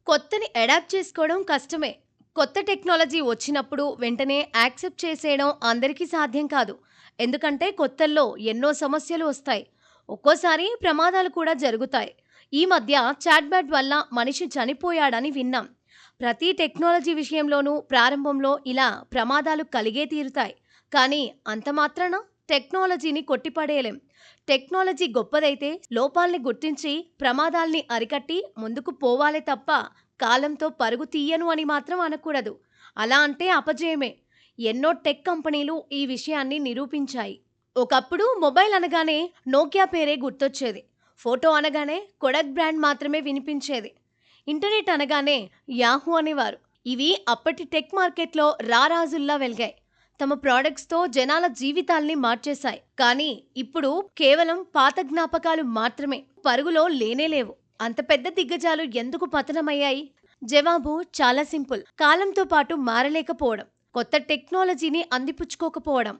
కొత్తని adapt చేసుకోవడం కష్టమే. కొత్త టెక్నాలజీ వచ్చినప్పుడు వెంటనే యాక్సెప్ట్ చేసేయడం అందరికీ సాధ్యం కాదు. ఎందుకంటే కొత్తల్లో ఎన్నో సమస్యలు వస్తాయి. ఒక్కోసారి ప్రమాదాలు కూడా జరుగుతాయి. ఈ మధ్య చాట్‌బాట్ వల్ల మనిషి చనిపోయాడని విన్నాం. ప్రతి టెక్నాలజీ విషయంలోనూ ప్రారంభంలో ఇలా ప్రమాదాలు కలిగే తీరుతాయి. కానీ అంత మాత్రాన టెక్నాలజీని కొట్టిపడేయలేం. టెక్నాలజీ గొప్పదైతే లోపాల్ని గుర్తించి ప్రమాదాల్ని అరికట్టి ముందుకు పోవాలే తప్ప కాలంతో పరుగు తీయను అని మాత్రం అనకూడదు. అలా అంటే అపజయమే. ఎన్నో టెక్ కంపెనీలు ఈ విషయాన్ని నిరూపించాయి. ఒకప్పుడు మొబైల్ అనగానే నోకియా పేరే గుర్తొచ్చేది. ఫోటో అనగానే కొడక్ బ్రాండ్ మాత్రమే వినిపించేది. ఇంటర్నెట్ అనగానే యాహూ అనేవారు. ఇవి అప్పటి టెక్ మార్కెట్లో రారాజుల్లా వెలిగాయి. తమ ప్రోడక్ట్స్‌తో జనాల జీవితాల్ని మార్చేశాయి. కానీ ఇప్పుడు కేవలం పాత జ్ఞాపకాలు మాత్రమే. పరుగులో లేనేలేవు. అంత పెద్ద దిగ్గజాలు ఎందుకు పతనమయ్యాయి? జవాబు చాలా సింపుల్. కాలంతో పాటు మారలేకపోవడం. కొత్త టెక్నాలజీని అందిపుచ్చుకోకపోవడం.